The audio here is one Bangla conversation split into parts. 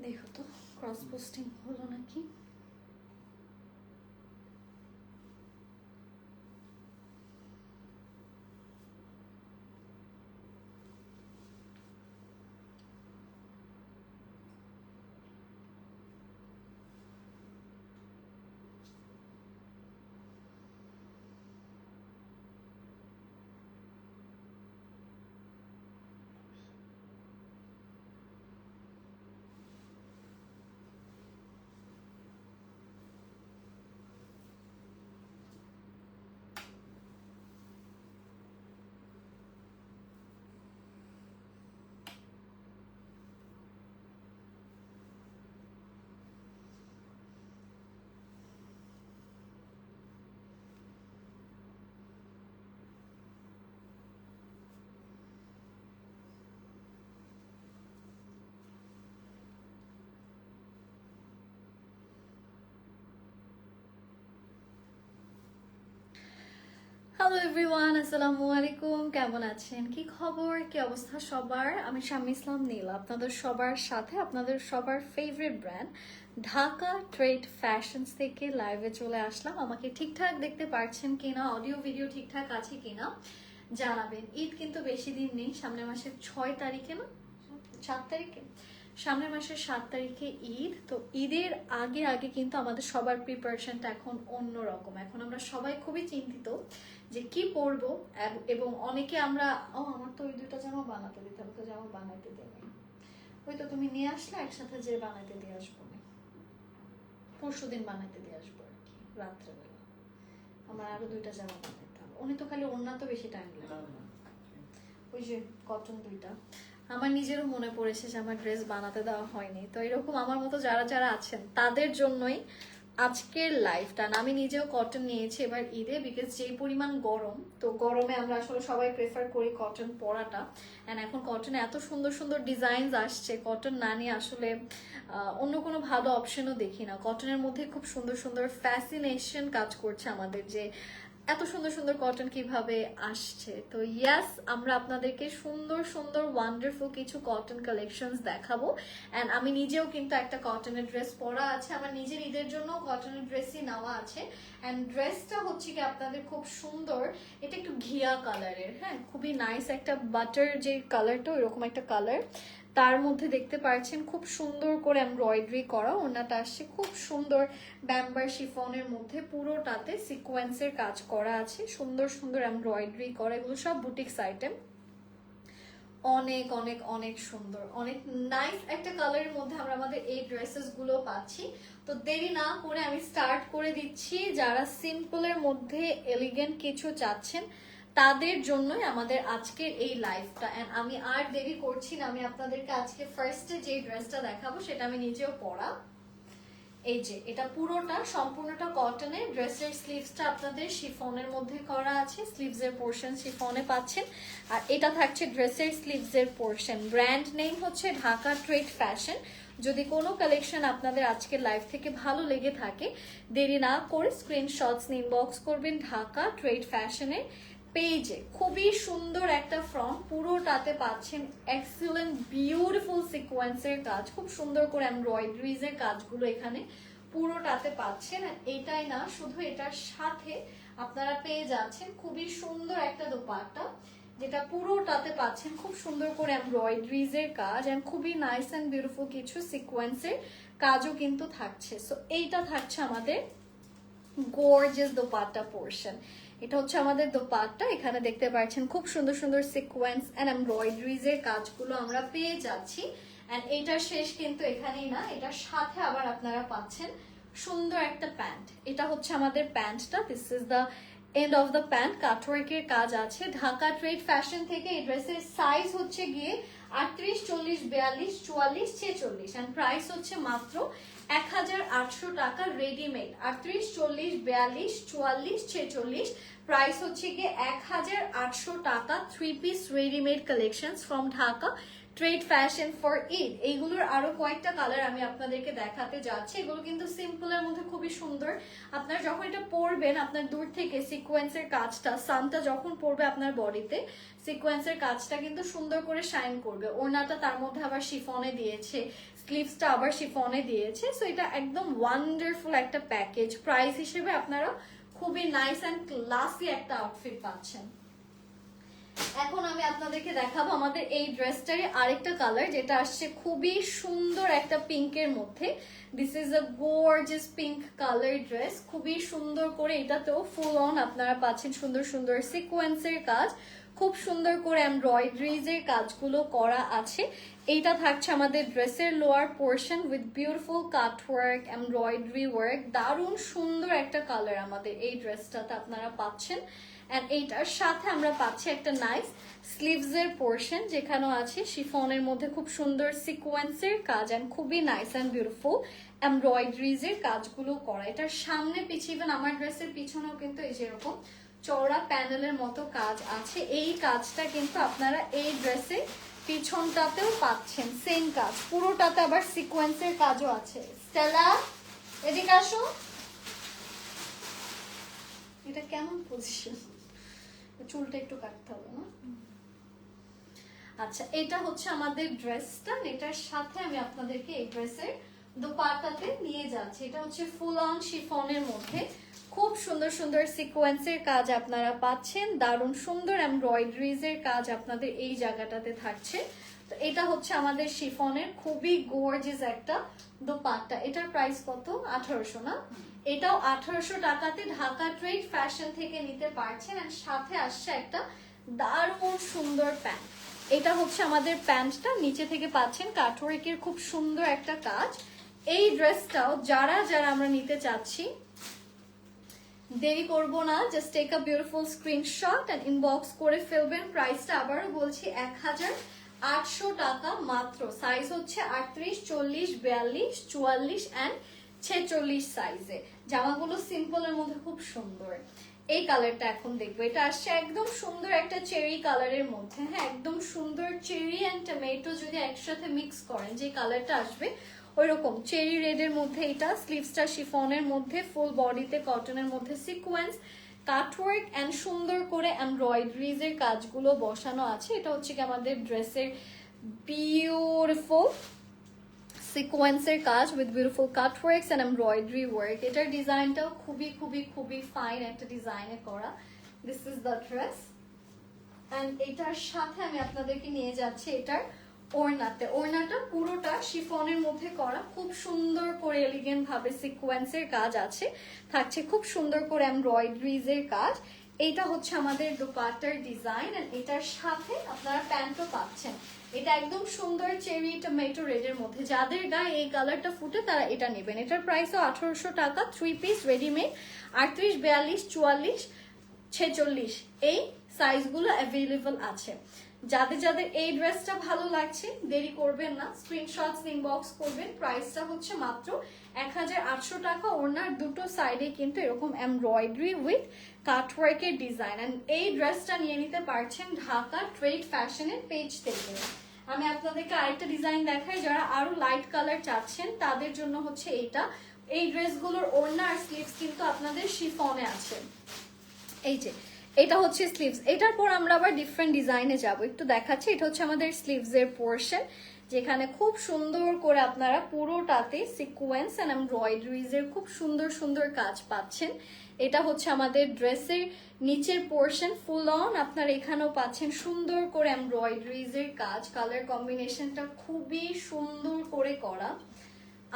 দেখো তো ক্রস পোস্টিং হলো নাকি। হ্যালো এভরিওয়ান, আসসালামু আলাইকুম। কেমন আছেন? কি খবর, কি অবস্থা সবার? আমি শাম্মী ইসলাম নীলা, আপনাদের সবার সাথে আপনাদের সবার favourite brand Dhaka trade fashions থেকে লাইভে চলে আসলাম। আমাকে ঠিকঠাক দেখতে পারছেন কিনা, অডিও ভিডিও ঠিকঠাক আছে কিনা জানাবেন। ঈদ কিন্তু বেশি দিন নেই, সামনের মাসের 6 তারিখে না 7 তারিখে, সামনের মাসের 7 তারিখে ঈদ। তো ঈদের আগে আগে কিন্তু আমাদের সবার প্রিপারেশনটা এখন অন্যরকম। এখন আমরা সবাই খুবই চিন্তিত যে কি পরবো, এবং অনেকে আমরা আমার তো ওই দুটো জামা বানাতে দিতে হবে, তো জামা বানাইতে দেবে। ওই তো তুমি নিয়ে আসলে, একসাথে যে বানাইতে দিয়ে আসবো, পরশুদিন বানাইতে দিয়ে আসবো আর কি রাত্রেবেলা। আমার আরো 2টা জামা বানাইতে হবে। উনি তো খালি ওড়না তো বেশি টাইম লাগবে না, ওই যে কটন 2টা। আমার নিজেরও মনে পড়েছে যে আমার ড্রেস বানাতে দেওয়া হয়নি। তো এরকম আমার মতো যারা যারা আছেন তাদের জন্যই আজকের লাইফটা। আমি নিজেও কটন নিয়েছি এবার ঈদে, বিকজ যেই পরিমাণ গরম, তো গরমে আমরা আসলে সবাই প্রেফার করি কটন পরাটা। অ্যান্ড এখন কটনে এত সুন্দর সুন্দর ডিজাইনস আসছে, কটন না নিয়ে আসলে অন্য কোনো ভালো অপশনও দেখি না। কটনের মধ্যে খুব সুন্দর সুন্দর ফ্যাসিনেশন কাজ করছে আমাদের, যে এত সুন্দর সুন্দর কটন কিভাবে আসছে। তো ইয়াস, আমরা আপনাদেরকে সুন্দর সুন্দর ওয়ান্ডারফুল কিছু কটন কালেকশনস দেখাবো। অ্যান্ড আমি নিজেও কিন্তু একটা কটনের ড্রেস পরা আছে, আমার নিজের ঈদের জন্য কটনের ড্রেসই নেওয়া আছে। অ্যান্ড ড্রেসটা হচ্ছে কি আপনাদের খুব সুন্দর, এটা একটু ঘিয়া কালারের, হ্যাঁ খুবই নাইস একটা বাটার যে কালারটা, ওইরকম একটা কালার। তার মধ্যে দেখতে পাচ্ছেন খুব সুন্দর করে এমব্রয়ডারি করা, ওনাটা আসছে খুব সুন্দর ব্যাম্বার শিফনের মধ্যে, পুরোটাতে সিকোয়েন্সের কাজ করা আছে, সুন্দর সুন্দর এমব্রয়ডারি করা, এগুলো সব বুটিক্স আইটেম। অনেক অনেক অনেক সুন্দর, অনেক নাইস একটা কালারের মধ্যে আমরা আমাদের এই ড্রেসেস গুলো পাচ্ছি। তো দেরি না করে আমি স্টার্ট করে দিচ্ছি। যারা সিম্পলের মধ্যে এলিগেন্ট কিছু চাচ্ছেন তাদের জন্যই আমাদের আজকের এই লাইফটা। এন্ড আমি আর দেরি করছি না, আমি আপনাদেরকে আজকে ফার্স্টে যে ড্রেসটা দেখাবো সেটা আমি নিজেও পরা। এই যে এটা পুরোটা সম্পূর্ণটা কটনের, ড্রেসের স্লিভসটা আপনাদের শিফনের মধ্যে করা আছে, স্লিভসের পোর্শন শিফনে পাচ্ছেন। আর এটা থাকছে ড্রেসের স্লিভসের পোর্শন। ব্র্যান্ড নেম হচ্ছে ঢাকা ট্রেড ফ্যাশন। যদি কোনো কালেকশন আপনাদের আজকের লাইভ থেকে ভালো লেগে থাকে, দেরি না করে স্ক্রিনশটস ইনবক্স করবেন ঢাকা ট্রেড ফ্যাশনের পেজে। খুবই সুন্দর একটা ফ্রন্ট, পুরোটাতে পাচ্ছেন এক্সিলেন্ট বিউটিফুল সিকোয়েন্সের কাজ, খুব সুন্দর করে এমব্রয়ডারিজ এর কাজগুলো এখানে পুরোটাতে পাচ্ছেন। আর এটাই না, শুধু এটার সাথে আপনারা পেয়ে যাচ্ছেন খুবই সুন্দর একটা দোপাট্টা, যেটা পুরোটাতে পাচ্ছেন খুব সুন্দর করে এমব্রয়ডারিজ এর কাজ, এন্ড খুবই নাইস এন্ড বিউটিফুল কিছু সিকোয়েন্সের কাজও কিন্তু থাকছে। সো এইটা থাকছে আমাদের গর্জিয়াস দোপাট্টা পোর্শন। এটা হচ্ছে আমাদের দোপাট্টা, এখানে দেখতে পাচ্ছেন খুব সুন্দর সুন্দর সিকোয়েন্স এন্ড এমব্রয়ডারিজ এর কাজগুলো আমরা পেয়ে যাচ্ছি। এন্ড এটার শেষ কিন্তু এখানেই না, এটার সাথে আবার আপনারা পাচ্ছেন সুন্দর একটা প্যান্ট। এটা হচ্ছে আমাদের প্যান্টটা, this is the end of the pant. কাটওয়ার্কের কাজ আছে ঢাকা ট্রেড ফ্যাশন থেকে। এই ড্রেসের সাইজ হচ্ছে গিয়ে 38, 40, 42, 44, 46 এন্ড প্রাইস হচ্ছে মাত্র 1800 টাকা রেডিমেড। 38, 40, 42, 44, 46 প্রাইস হচ্ছে গিয়ে 1800 টাকা। 3 piece readymade collections from Dhaka trade fashion for Eid. এইগুলোর আরো কয়েকটা কালার আমি আপনাদেরকে দেখাতে যাচ্ছি। এগুলো কিন্তু সিম্পলের মধ্যে খুবই সুন্দর। আপনার যখন এটা পরবেন, আপনার দূর থেকে সিকোয়েন্সের কাজটা, সানটা যখন পড়বে আপনার বডিতে, সিকোয়েন্সের কাজটা কিন্তু সুন্দর করে শাইন করবে। ওড়নাটা তার মধ্যে আবার শিফনে দিয়েছে, স্লিভসটা আবার শিফনে দিয়েছে। সো এটা একদম ওয়ান্ডারফুল একটা প্যাকেজ। প্রাইস হিসেবে আপনারা খুবই নাইস অ্যান্ড ক্লাসি একটা আউটফিট পাচ্ছেন। এখন আমি আপনাদেরকে দেখাবো আমাদের এই ড্রেসটারই আরেকটা কালার, যেটা আসছে খুবই সুন্দর একটা পিঙ্কের মধ্যে। This is a gorgeous pink colour dress. খুবই সুন্দর করে এটাতেও ফুল অন আপনারা পাচ্ছেন সুন্দর সুন্দর সিকোয়েন্সের কাজ, খুব সুন্দর করে এমব্রয়ডারিজের কাজগুলো করা আছে। এইটা থাকছে আমাদের ড্রেসের lower portion with beautiful cut work, embroidery work. দারুণ সুন্দর একটা কালার আমাদের এই ড্রেসটাতে আপনারা পাচ্ছেন। এন্ড এইটার সাথে আমরা পাচ্ছি একটা নাইস স্লিভস এর পোর্শন, যেখানেও আছে শিফনের মধ্যে খুব সুন্দর সিকোয়েন্সের কাজ এন্ড খুবই নাইস এন্ড বিউটিফুল এমব্রয়ডারিজ এর কাজগুলো করা। এটার সামনে পিছিয়ে, ইভেন আমার ড্রেসের পিছনেও কিন্তু এই যেরকম চওড়া প্যানেলের মতো কাজ আছে। এই কাজটা কিন্তু আপনারা এই ড্রেসে পিছনটাতেও পাচ্ছেন, সেম কাজ পুরোটাতে, আবার সিকোয়েন্সের কাজও আছে। স্টেলা এদিকে আসো। এটা কেমন পজিশন, চুলটা একটু কাটতে হবে না? আচ্ছা, এটা হচ্ছে আমাদের ড্রেসটা। এটার সাথে আমি আপনাদেরকে এই ড্রেসের দোপাট্টাতে নিয়ে যাচ্ছি। এটা হচ্ছে ফুল অন শিফনের মধ্যে খুব সুন্দর সুন্দর সিকোয়েন্সের কাজ আপনারা পাচ্ছেন। দারুণ সুন্দর এমব্রয়ডারিজ এর কাজ আপনাদের এই জায়গাটাতে থাকছে। তো এটা হচ্ছে আমাদের শিফনের খুবই গর্জিয়াস একটা দোপাট্টা। এটার প্রাইস কত? 1800 না? এটাও 1800 টাকাতে ঢাকা ট্রেড ফ্যাশন থেকে নিতে পারছেন। আর সাথে আসছে একটা দারুণ সুন্দর প্যান্ট। এটা হচ্ছে আমাদের প্যান্টটা, নিচে থেকে পাচ্ছেন কাটওয়ার্কের খুব সুন্দর একটা কাজ। এই ড্রেসটাও যারা যারা আমরা নিতে চাচ্ছি, দেরি করব না, just take a beautiful screenshot and inbox করে ফেলবেন। প্রাইসটা আবারও বলছি 1800 টাকা মাত্র। সাইজ হচ্ছে 38, 40, 42, 44 এন্ড 46 সাইজে। জামাগুলো সিম্পলের মধ্যে খুব সুন্দর। এই কালারটা এখন দেখবো। এটা আসছে একদম সুন্দর একটা চেরি কালারের মধ্যে। হ্যাঁ, একদম সুন্দর চেরি এন্ড টমেটো যদি একসাথে মিক্স করেন যে কালারটা আসবে, ওইরকম চেরি রেডের মধ্যে। এটা স্লিভসটা শিফনের মধ্যে, ফুল বডিতে কটনের মধ্যে সিকোয়েন্স কাটওয়ার্ক এন্ড সুন্দর করে এমব্রয়ডারিজ এর কাজগুলো বসানো আছে। এটা হচ্ছে কি আমাদের ড্রেসের বিউটিফুল সিকোয়েন্সের কাজ with beautiful cutworks and embroidery work. এটার ডিজাইনটাও খুবই খুবই খুবই ফাইন একটা ডিজাইনে করা। This is the dress. And এটার সাথে আমি আপনাদেরকে নিয়ে যাচ্ছি এটার ওড়নাতে। ওড়নাটা পুরোটা শিফনের মধ্যে করা, খুব সুন্দর করে এলিগেন্ট ভাবে সিকোয়েন্সের কাজ আছে, থাকছে খুব সুন্দর করে এমব্রয়ডারিজ এর কাজ। এইটা হচ্ছে আমাদের দোপাট্টার ডিজাইন। এন্ড এটার সাথে আপনারা প্যান্টও পাচ্ছেন। এটা একদম সুন্দর চেরি টমেটো রেডের মধ্যে। যাদের গায়ে এই কালারটা ফুটে তারা এটা নেবেন। এটার প্রাইসও 1800 টাকা। 3 পিস রেডিমেড, 38, 42, 44, 46 এই সাইজগুলো অ্যাভেলেবল আছে। যাদের যাদের এই ড্রেসটা ভালো লাগছে দেরি করবেন না, স্ক্রিনশটস ইনবক্স করবেন। প্রাইসটা হচ্ছে মাত্র 1800 টাকা। ওড়নার দুটো সাইডে কিন্তু এরকম এমব্রয়ডারি উইথ কাটওয়ার্কের ডিজাইন। এন্ড এই ড্রেসটা নিয়ে নিতে পারছেন ঢাকা ট্রেড ফ্যাশনের পেজ থেকে। আমি আপনাদেরকে আরেকটা ডিজাইন দেখাই। যারা আরো লাইট কালার চাচ্ছেন তাদের জন্য হচ্ছে এইটা। এই ড্রেসগুলোর ওড়না আর স্লিভস কিন্তু আপনাদের শিফনে আছে। এই যে এটা হচ্ছে স্লিভস। এটার পর আমরা আবার ডিফারেন্ট ডিজাইনে যাব, একটু দেখাচ্ছি। এটা হচ্ছে আমাদের স্লিভস এর পোর্শন, যেখানে খুব সুন্দর করে আপনারা পুরোটাতে সিকোয়েন্স এন্ড এমব্রয়ডারিজ এর খুব সুন্দর সুন্দর কাজ পাচ্ছেন। এটা হচ্ছে আমাদের ড্রেসের নিচের পোর্শন ফুল অন। আপনারা এখানেও পাচ্ছেন সুন্দর করে এমব্রয়ডারিজ এর কাজ। কালার কম্বিনেশনটা খুবই সুন্দর করে করা,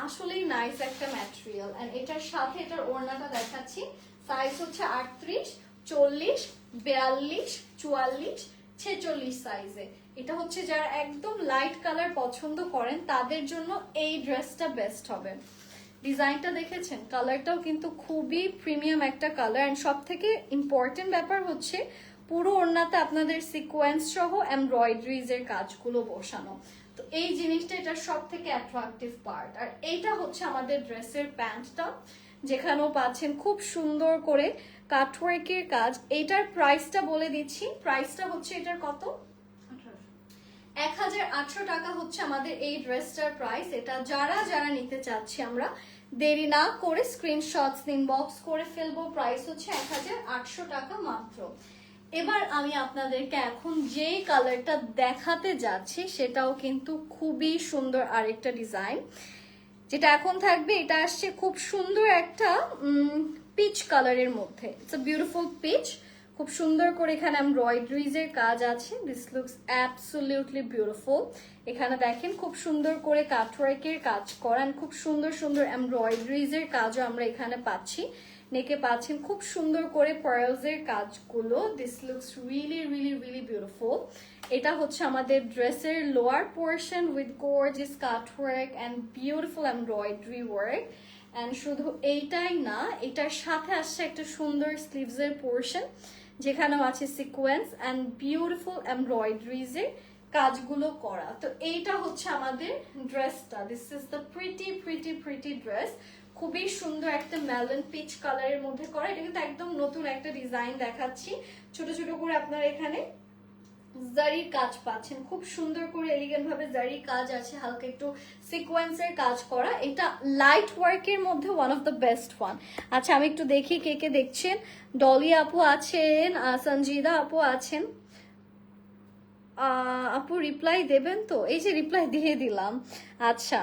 আসলেই নাইস একটা ম্যাটেরিয়াল। এন্ড এটার সাথে এটার ওড়নাটা দেখাচ্ছি। সাইজ হচ্ছে 38, 40, 42, 44, 46 সাইজে। এটা হচ্ছে যারা একদম লাইট কালার পছন্দ করেন তাদের জন্য এই ড্রেসটা বেস্ট হবে। ডিজাইনটা দেখেছেন, কালারটাও কিন্তু খুবই প্রিমিয়াম একটা কালার। এন্ড সব থেকে ইম্পর্টেন্ট ব্যাপার হচ্ছে পুরো ওড়নাতে আপনাদের সিকোয়েন্স সহ এমব্রয়ডারিজ এর কাজগুলো বসানো। তো এই জিনিসটা এটার সব থেকে অ্যাট্রাকটিভ পার্ট। আর এইটা হচ্ছে আমাদের ড্রেসের প্যান্টটা, যেখানেও পাচ্ছেন খুব সুন্দর করে কাটওয়ার্কের কাজ। এটার প্রাইসটা বলে দিচ্ছি। প্রাইসটা হচ্ছে এটার কত? 1800 টাকা হচ্ছে আমাদের এই ড্রেসটার প্রাইস। এটা যারা যারা নিতে চাচ্ছি আমরা দেরি না করে স্ক্রিনশটস ইনবক্স করে ফেলবো। প্রাইস হচ্ছে 1800 টাকা মাত্র। এবার আমি আপনাদেরকে এখন যেই কালারটা দেখাতে যাচ্ছি সেটাও কিন্তু খুবই সুন্দর আরেকটা ডিজাইন, যেটা এখন থাকবে। এটা আসছে খুব সুন্দর একটা পিচ কালারের মধ্যে। It's a beautiful peach. খুব সুন্দর করে এখানে এমব্রয়ডারিজ এর কাজ আছে। This looks absolutely beautiful. এখানে দেখেন খুব সুন্দর করে কাটওয়ার্কের কাজ করা, খুব সুন্দর সুন্দর এমব্রয়ডারিজ এর কাজও আমরা এখানে পাচ্ছি। নেকে পাচ্ছেন খুব সুন্দর করে পার্লস এর কাজগুলো। This looks really really really beautiful. এটা হচ্ছে আমাদের ড্রেসের lower portion with gorgeous cutwork and beautiful embroidery work. And শুধু এইটাই না, এটার সাথে আসছে একটা সুন্দর স্লিভস এর পোর্শন যেখানেও আছে সিকোয়েন্স এন্ড বিউটিফুল এমব্রয়ডারিজ এর কাজগুলো করা। তো এইটা হচ্ছে আমাদের ড্রেসটা। This is the pretty pretty pretty dress. খুবই সুন্দর একটা মেলন পিচ কালারের মধ্যে করা। এটা কিন্তু একদম নতুন একটা ডিজাইন দেখাচ্ছি। ছোট ছোট করে আপনারা এখানে জারির কাজ পাচ্ছেন, খুব সুন্দর করে এলিগেন্ট ভাবে জারির কাজ আছে, হালকা একটু সিকোয়েন্সের কাজ করা। এটা লাইট ওয়ার্কের মধ্যে one of the best one. আচ্ছা আমি একটু দেখি কে কে দেখছেন। ডলি আপু আছেন, সঞ্জিদা আপু আছেন। আপু রিপ্লাই দেবেন তো? এই যে রিপ্লাই দিয়ে দিলাম। আচ্ছা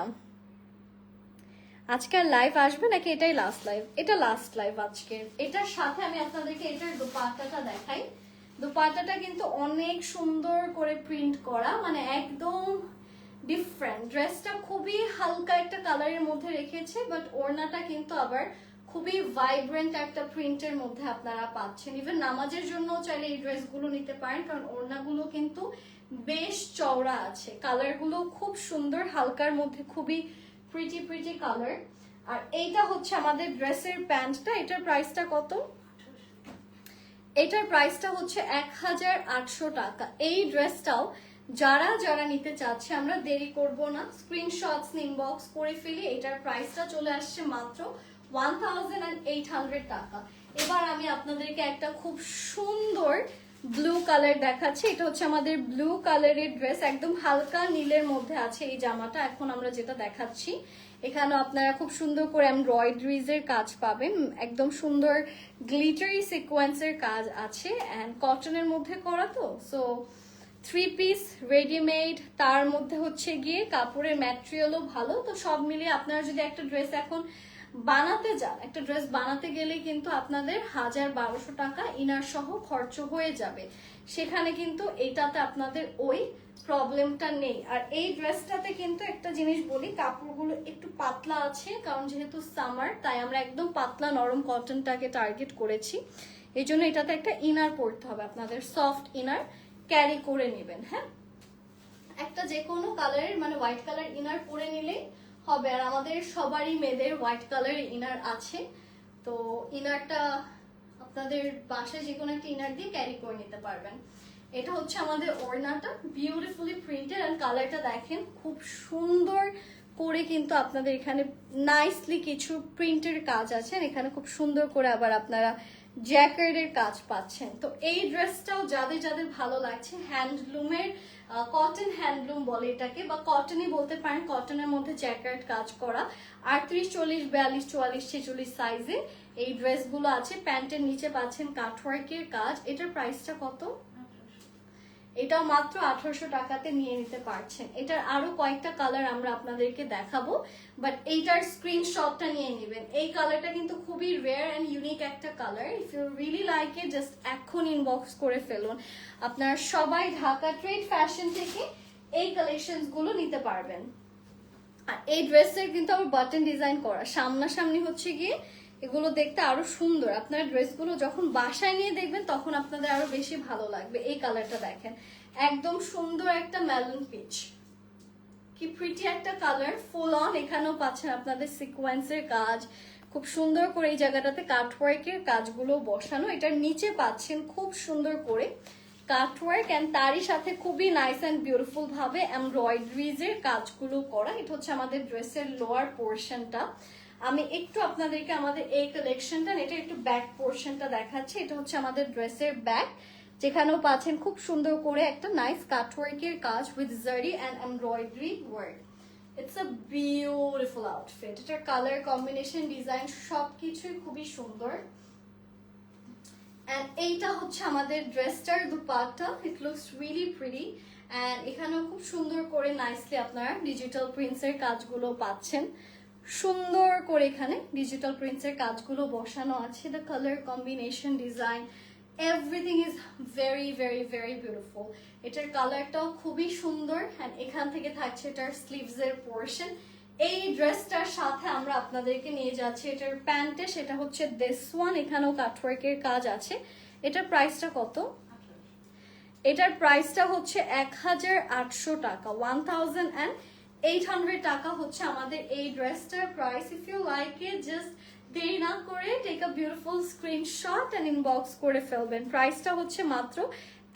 আজকের লাইভ আসবে নাকি এটাই লাস্ট লাইভ? এটা লাস্ট লাইভ আজকের। এটার সাথে আমি আপনাদেরকে এটার দোপাট্টাটা দেখাই। দোপাট্টাটা কিন্তু অনেক সুন্দর করে প্রিন্ট করা, মানে একদম ডিফারেন্ট। ড্রেসটা খুবই হালকা একটা কালারের মধ্যে রেখেছে, বাট ওড়নাটা কিন্তু আবার খুবই ভাইব্রেন্ট একটা প্রিন্টের মধ্যে আপনারা পাচ্ছেন। ইভেন নামাজের জন্য চাইলে এই ড্রেসগুলো নিতে পারেন, কারণ ওড়নাগুলো কিন্তু বেশ চওড়া আছে। কালারগুলো খুব সুন্দর, হালকার মধ্যে খুবই প্রিটি প্রিটি কালার। আর এইটা হচ্ছে আমাদের ড্রেসের প্যান্টটা। এটার প্রাইসটা কত? এটার প্রাইসটা হচ্ছে 1800 টাকা। এই ড্রেসটাও যারা যারা নিতে চাচ্ছে আমরা দেরি করব না, স্ক্রিনশটস ইনবক্স করে ফেলি। এটার প্রাইসটা চলে আসছে মাত্র 1800 টাকা। এবার আমি আপনাদেরকে একটা খুব সুন্দর ব্লু কালার দেখাচ্ছি। এটা হচ্ছে আমাদের ব্লু কালারের ড্রেস, একদম হালকা নীলের মধ্যে আছে এই জামাটা। এখন আমরা যেটা দেখাচ্ছি এখানে আপনারা খুব সুন্দর করে এমব্রয়ডারিজ এর কাজ পাবেন, একদম সুন্দর গ্লিটারি সিকোয়েন্সের কাজ আছে এন্ড কটনের মধ্যে করা। তো সো 3 পিস রেডিমেড, তার মধ্যে হচ্ছে গিয়ে কাপড়ের ম্যাটেরিয়ালও ভালো। তো সব মিলিয়ে আপনারা যদি একটা ড্রেস এখন বানাতে যান, একটা ড্রেস বানাতে গেলে কিন্তু আপনাদের 1000-1200 টাকা ইনার সহ খরচ হয়ে যাবে। সেখানে কিন্তু এইটাতে আপনাদের ওই প্রবলেমটা নেই। আর এই ড্রেসটাতে কিন্তু একটা জিনিস বলি, কাপড়গুলো একটু পাতলা আছে, কারণ যেহেতু সামার তাই আমরা একদম পাতলা নরম কটনটাকে টার্গেট করেছি। এই জন্য এটাতে একটা ইনার পরতে হবে, আপনাদের সফট ইনার ক্যারি করে নেবেন। হ্যাঁ, একটা যে কোনো কালারের মানে হোয়াইট কালার ইনার পরে নিলেই হবে। আর আমাদের সবারই মেয়েদের হোয়াইট কালারের ইনার আছে, তো ইনারটা আপনাদের বাসায় যে কোনো একটা ইনার দিয়ে ক্যারি করে নিতে পারবেন। এটা হচ্ছে আমাদের ওড়নাটা, বিউটিফুলি প্রিন্টেড। আর কালারটা দেখেন খুব সুন্দর করে কিন্তু আপনাদের এখানে নাইসলি কিছু প্রিন্টের কাজ আছে। এখানে খুব সুন্দর করে আবার আপনারা জ্যাকেটের কাজ পাচ্ছেন। তো এই ড্রেসটাও যাদের যাদের ভালো লাগছে, হ্যান্ডলুমের কটন হ্যান্ডলুম বলে এটাকে, বা কটনই বলতে পারেন, কটনের মধ্যে জ্যাকেট কাজ করা 38, 40, 42, 44, 46 সাইজে এই ড্রেসগুলো আছে। প্যান্টের নিচে পাচ্ছেন কাটওয়ার্কের কাজ। এটার প্রাইসটা কত? এটাও মাত্র 1800 টাকাতে নিয়ে নিতে পারছেন। এটার আরো কয়েকটা কালার আমরা আপনাদেরকে দেখাবো, বাট এইটার স্ক্রিনশটটা নিয়ে নেবেন। এই কালারটা কিন্তু খুবই রেয়ার এন্ড ইউনিক একটা colour. If you really like it just এখন ইনবক্স করে ফেলুন। আপনারা সবাই ঢাকা ট্রেড ফ্যাশন থেকে এই কালেকশনস গুলো নিতে পারবেন। আর এই ড্রেসের কিন্তু আবার বাটন ডিজাইন করা, সামনাসামনি হচ্ছে গিয়ে এগুলো দেখতে আরো সুন্দর। আপনার ড্রেসগুলো যখন বাসায় নিয়ে দেখবেন তখন আপনাদের আরো বেশি ভালো লাগবে। এই কালারটা দেখেন, একদম সুন্দর একটা মেলন পিচ, কি প্রিটি একটা কালার, ফুল অন। এখানেও পাচ্ছেন আপনাদের সিকোয়েন্সের কাজ, খুব সুন্দর করে এই জায়গাটাতে কাটওয়ার্কের কাজগুলো বসানো। এটার নিচে পাচ্ছেন খুব সুন্দর করে কাটওয়ার্ক এন্ড তারই সাথে খুবই নাইস এন্ড বিউটিফুল ভাবে এমব্রয়ডারিজ এর কাজগুলো করা। এটা হচ্ছে আমাদের ড্রেসের লোয়ার পোর্শনটা। আমি একটু আপনাদেরকে আমাদের এই কালেকশনটা, এটা একটু ব্যাক পোর্শনটা দেখাচ্ছি। এটা হচ্ছে আমাদের ড্রেসের ব্যাক। যেখানেও পাচ্ছেন খুব সুন্দর করে একটা নাইস কাটওয়ার্কের কাজ উইথ জারি and embroidery work. It's a beautiful outfit. এটার কালার কম্বিনেশন, ডিজাইন সবকিছুই খুবই সুন্দর। অ্যান্ড এইটা হচ্ছে আমাদের ড্রেসটার dupatta. It looks really pretty. And এখানেও খুব সুন্দর করে নাইসলি আপনারা ডিজিটাল প্রিন্টসের কাজগুলো পাচ্ছেন। সুন্দর করে এখানে ডিজিটাল প্রিন্টসের কাজগুলো বসানো আছে। The colour combination, design, everything is very very very beautiful. এটার কালারটাও খুবই সুন্দর। অ্যান্ড এখান থেকে থাকছে এটার স্লিভসের পোর্শন। এই ড্রেসটার সাথে আমরা আপনাদেরকে নিয়ে যাচ্ছি এটার প্যান্টে, সেটা হচ্ছে দিস ওয়ান। এখানেও কাটওয়ার্কের কাজ আছে। এটার প্রাইসটা কত? এটার প্রাইসটা হচ্ছে 1800 টাকা, 1800 টাকা হচ্ছে আমাদের এই ড্রেসটার price. If you like it, just দেরি না করে take a beautiful screenshot and inbox করে ফেলবেন। প্রাইসটা হচ্ছে মাত্র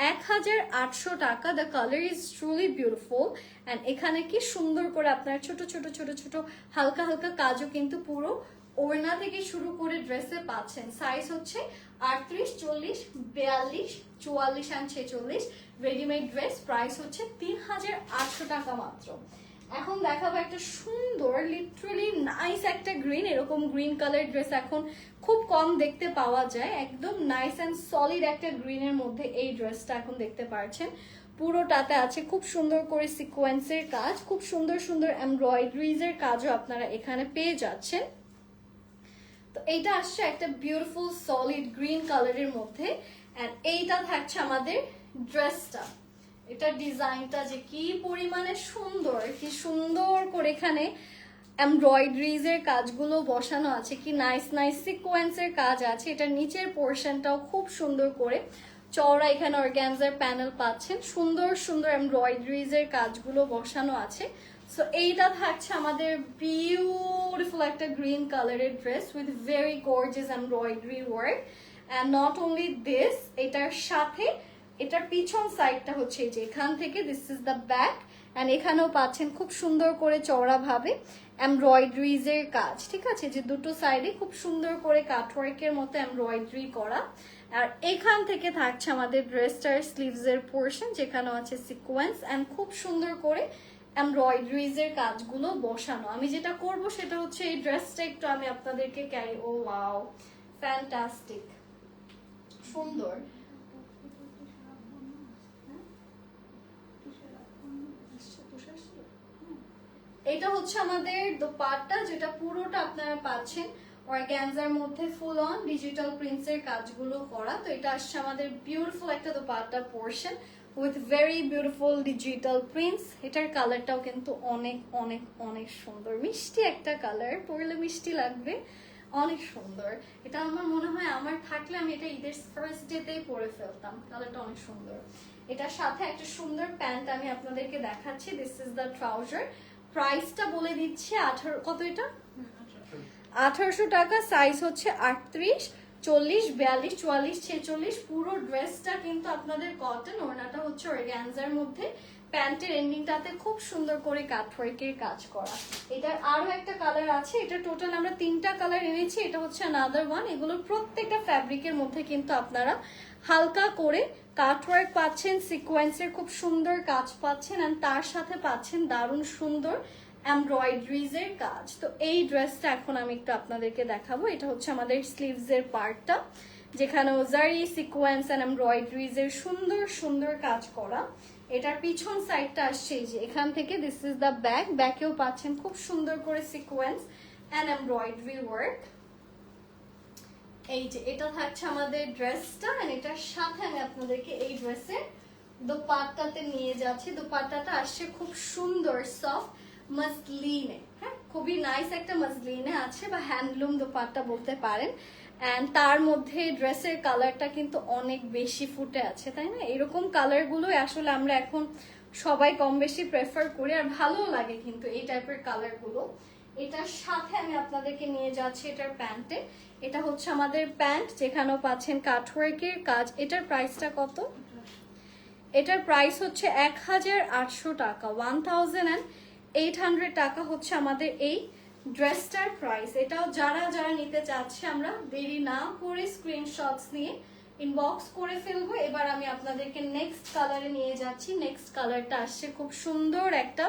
1800 টাকা। The colour is truly beautiful. And এখানে কি সুন্দর করে আপনার ছোট ছোট ছোট ছোট হালকা হালকা কাজও কিন্তু পুরো ওড়না থেকে শুরু করে ড্রেসে পাচ্ছেন। সাইজ হচ্ছে 38, 40, 42, 44 অ্যান্ড 46। Readymade dress. প্রাইস হচ্ছে 3800 টাকা মাত্র। এখন দেখাবো একটা সুন্দর লিটারালি নাইস একটা গ্রিন। এরকম গ্রিন কালার ড্রেস এখন খুব কম দেখতে পাওয়া যায়। একদম নাইস অ্যান্ড সলিড একটা গ্রিনের মধ্যে এই ড্রেসটা এখন দেখতে পাচ্ছেন। পুরোটাতে আছে খুব সুন্দর করে সিকোয়েন্সের কাজ, খুব সুন্দর সুন্দর এমব্রয়ডারিজের কাজও আপনারা এখানে পেয়ে যাচ্ছেন। তো এইটা আসছে একটা বিউটিফুল সলিড গ্রিন কালারের মধ্যে। অ্যান্ড এইটা থাকছে আমাদের ড্রেসটা। এটার ডিজাইনটা যে কি পরিমাণে সুন্দর, কি সুন্দর করে এখানে এমব্রয়ডারিজের কাজগুলো বসানো আছে, কি নাইস নাইস সিকোয়েন্সের কাজ আছে। এটার নিচের পোর্শনটাও খুব সুন্দর করে চওড়া এখানে অর্গানজার প্যানেল পাচ্ছেন। সুন্দর সুন্দর এমব্রয়ডারিজের কাজগুলো বসানো আছে। সো এইটা থাকছে আমাদের বিউটিফুল একটা গ্রিন কালারের dress with very gorgeous embroidery work. And not only this, এটার সাথে এটার পিছন সাইডটা হচ্ছে এই যে এখান থেকে, this is the back. And এখানেও পাচ্ছেন খুব সুন্দর করে চওড়াভাবে এমব্রয়ডারিজের কাজ। ঠিক আছে, যে দুটো সাইডে খুব সুন্দর করে কাটওয়ার্কের মতো এমব্রয়ডারি করা। আর এখান থেকে থাকছে আমাদের ড্রেসটার স্লিভসের পোর্শন, যেখানেও আছে সিকোয়েন্স অ্যান্ড খুব সুন্দর করে এমব্রয়ডারিজের কাজগুলো বসানো। আমি যেটা করব সেটা হচ্ছে এই ড্রেসটা একটু আমি আপনাদেরকে ক্যারি, ও ওয়াও ফ্যান্টাস্টিক, সুন্দর। এটা হচ্ছে আমাদের দোপাট্টা, যেটা পুরোটা আপনারা পাচ্ছেন অর্গানজার মধ্যে ফুল অন ডিজিটাল প্রিন্টসের কাজগুলো করা। তো এটা আসছে আমাদের বিউটিফুল একটা dupatta portion with very beautiful digital prints. এটার কালারটাও কিন্তু অনেক অনেক অনেক সুন্দর, মিষ্টি একটা কালার, পরলে মিষ্টি লাগবে, অনেক সুন্দর। এটা আমার মনে হয় আমার থাকলে আমি এটা ঈদের ফার্স্ট ডেতেই পরে ফেলতাম। কালারটা অনেক সুন্দর। এটার সাথে একটা সুন্দর প্যান্ট আমি আপনাদেরকে দেখাচ্ছি। This is the trouser. প্রাইসটা বলে দিচ্ছি, 18 কত এটা? 1800 টাকা। সাইজ হচ্ছে 38, 40, 42, 44, 46। পুরো ড্রেসটা কিন্তু আপনাদের কটন, ওড়নাটা হচ্ছে অর্গানজার মধ্যে, প্যান্টের এন্ডিংটাতে খুব সুন্দর করে কাটওয়ার্কের কাজ করা। এটার আরো একটা কালার আছে। এটা টোটাল আমরা 3টা কালার এনেছি। এটা হচ্ছে আনাদার ওয়ান। এগুলোর প্রত্যেকটা ফ্যাব্রিকের মধ্যে কিন্তু আপনারা হালকা করে কাটওয়ার্ক পাচ্ছেন, সিকোয়েন্সের খুব সুন্দর কাজ পাচ্ছেন, আর তার সাথে পাচ্ছেন দারুণ সুন্দর এমব্রয়ডারিজের কাজ। তো এই ড্রেসটা এখন আমি একটু আপনাদেরকে দেখাবো। এটা হচ্ছে আমাদের স্লিভসের পার্টটা, যেখানে জারি সিকোয়েন্স এন্ড এমব্রয়ডারিজের সুন্দর সুন্দর কাজ করা। এটার পিছন সাইডটা আসছে যে এখান থেকে, দিস ইজ দ্য ব্যাক। ব্যাকেও পাচ্ছেন খুব সুন্দর করে সিকোয়েন্স এন্ড এমব্রয়ডারি ওয়ার্ক। এই যে এটা থাকছে আমাদের ড্রেসটা। এন্ড এটার সাথে আমি আপনাদেরকে এই ড্রেসের দোপাট্টাতে নিয়ে যাচ্ছি। দোপাট্টাটা আসছে খুব সুন্দর সফট মসলিনে, হ্যাঁ খুবই নাইস একটা মসলিনে আছে, বা হ্যান্ডলুম দোপাট্টা বলতে পারেন। অ্যান্ড তার মধ্যে ড্রেসের কালারটা কিন্তু অনেক বেশি ফুটে আছে, তাই না? এরকম কালারগুলো আসলে আমরা এখন সবাই কম বেশি প্রেফার করি, আর ভালো লাগে কিন্তু এই টাইপের কালারগুলো। এটার সাথে আমি আপনাদেরকে নিয়ে যাচ্ছি এটার প্যান্টে। এটা হচ্ছে আমাদের প্যান্ট, যেখানেও পাচ্ছেন কাটওয়ার্কের কাজ। এটার প্রাইসটা কত? এটার প্রাইস হচ্ছে 1800 টাকা, 1800 টাকা হচ্ছে আমাদের এই ড্রেসটার প্রাইস। এটাও যারা যারা নিতে চাচ্ছে, আমরা দেরি না করে স্ক্রিনশটস নিয়ে ইনবক্স করে ফেলবো। এবার আমি আপনাদেরকে নেক্সট কালারে নিয়ে যাচ্ছি। নেক্সট কালারটা আসছে খুব সুন্দর একটা,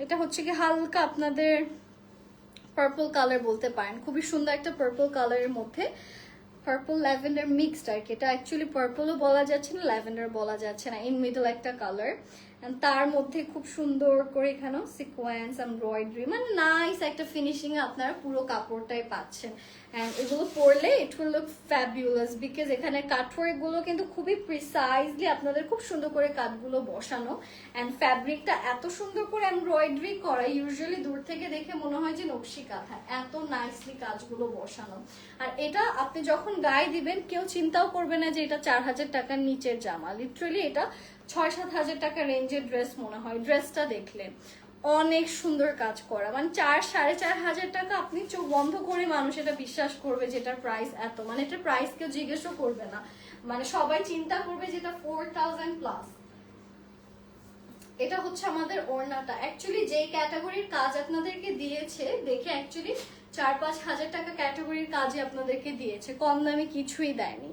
এটা হচ্ছে কি হালকা আপনাদের পার্পল কালার বলতে পারেন, খুবই সুন্দর একটা পার্পল কালারের মধ্যে পার্পল ল্যাভেন্ডার মিক্সড আর কি। এটা অ্যাকচুয়ালি পার্পলও বলা যাচ্ছে না, ল্যাভেন্ডার বলা যাচ্ছে না, ইন মিডল একটা কালার। তার মধ্যে খুব সুন্দর করে এখানেও সিকোয়েন্স এমব্রয়ডারি, মানে নাইস একটা ফিনিশিং এ আপনারা পুরো কাপড়টাই পাচ্ছেন। অ্যান্ড এগুলো পরলে it will look fabulous, because এখানে কাটওয়ার্ক গুলো কিন্তু খুবই প্রিসাইজলি আপনাদের খুব সুন্দর করে কাটগুলো বসানো। অ্যান্ড ফ্যাব্রিকটা এত সুন্দর করে এমব্রয়ডারি করা, ইউজুয়ালি দূর থেকে দেখে মনে হয় যে নকশি কাঁথা, এত নাইসলি কাজগুলো বসানো। আর এটা আপনি যখন গায়ে দিবেন কেউ চিন্তাও করবে না যে এটা 4000 টাকার নিচের জামা। লিটারালি এটা 6-7 হাজার টাকা রেঞ্জের ড্রেস মনে হয় ড্রেসটা দেখলে। অনেক সুন্দর কাজ করা, মানে 4-4.5 হাজার টাকা আপনি চোখ বন্ধ করে মানুষ এটা বিশ্বাস করবে যে এটার প্রাইস এত, মানে এটার প্রাইস কেউ জিজ্ঞেসও করবে না, মানে সবাই চিন্তা করবে যে এটা 4000 প্লাস। এটা হচ্ছে আমাদের ওড়নাটা। অ্যাকচুয়ালি যে ক্যাটাগরির কাজ আপনাদেরকে দিয়েছে দেখে অ্যাকচুয়ালি 4-5 হাজার টাকা ক্যাটাগরির কাজে আপনাদেরকে দিয়েছে, কম দামে কিছুই দেয়নি।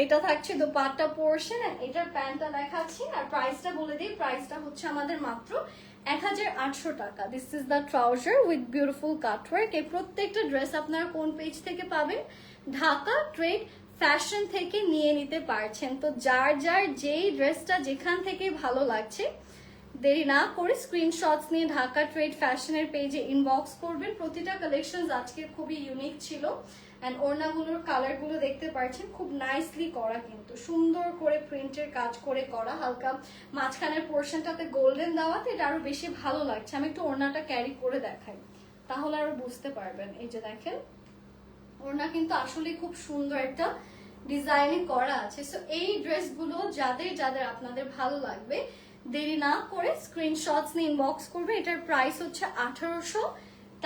এটা থাকছে দোপাট্টা পোর্শন, এটার প্যান্টটা দেখাচ্ছি আর প্রাইসটা বলে দিই। প্রাইসটা হচ্ছে আমাদের মাত্র 1800 টাকা। This is the trouser with beautiful cutwork. এই প্রত্যেকটা ড্রেস আপনারা কোন পেজ থেকে পাবেন? ঢাকা ট্রেড ফ্যাশন থেকে নিয়ে নিতে পারছেন। তো যার যার যেই ড্রেসটা যেখান থেকে ভালো লাগছে দেরি না করে স্ক্রিনশটস নিয়ে ঢাকা ট্রেড ফ্যাশনের পেজে ইনবক্স করবেন। প্রতিটা কালেকশন আজকে খুবই ইউনিক ছিল। অ্যান্ড ওড়নাগুলোর কালারগুলো দেখতে পাচ্ছেন খুব নাইসলি করা, কিন্তু সুন্দর করে প্রিন্টের কাজ করে করা, হালকা মাঝখানের পোর্শনটাতে গোল্ডেন দেওয়াতে এটা আরো বেশি ভালো লাগছে। আমি একটু ওড়নাটা ক্যারি করে দেখাই তাহলে আরো বুঝতে পারবেন। এই যে দেখেন ওড়না কিন্তু আসলে খুব সুন্দর একটা ডিজাইনে করা আছে। সো এই ড্রেসগুলো যাদের যাদের আপনাদের ভালো লাগবে দেরি না করে স্ক্রিনশটস নিয়ে ইনবক্স করবে। এটার প্রাইস হচ্ছে 1800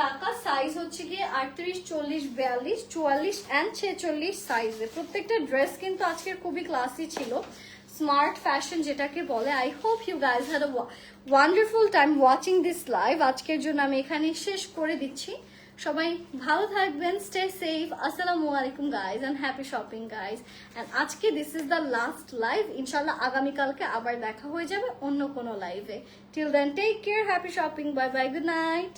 টাকা। সাইজ হচ্ছে গিয়ে 38, 40, 42, 44 অ্যান্ড 46 সাইজে। প্রত্যেকটা ড্রেস কিন্তু আজকের খুবই ক্লাসি ছিল, স্মার্ট ফ্যাশন যেটাকে বলে। I hope you guys had a wonderful time watching this live. আজকের জন্য আমি এখানে শেষ করে দিচ্ছি। সবাই ভালো থাকবেন, স্টে সেফ। আসসালামু আলাইকুম guys and happy shopping guys. And আজকে this is the last live. ইনশাল্লাহ আগামীকালকে আবার দেখা হয়ে যাবে অন্য কোনো লাইভে। Till then take care, happy shopping, bye bye, good night.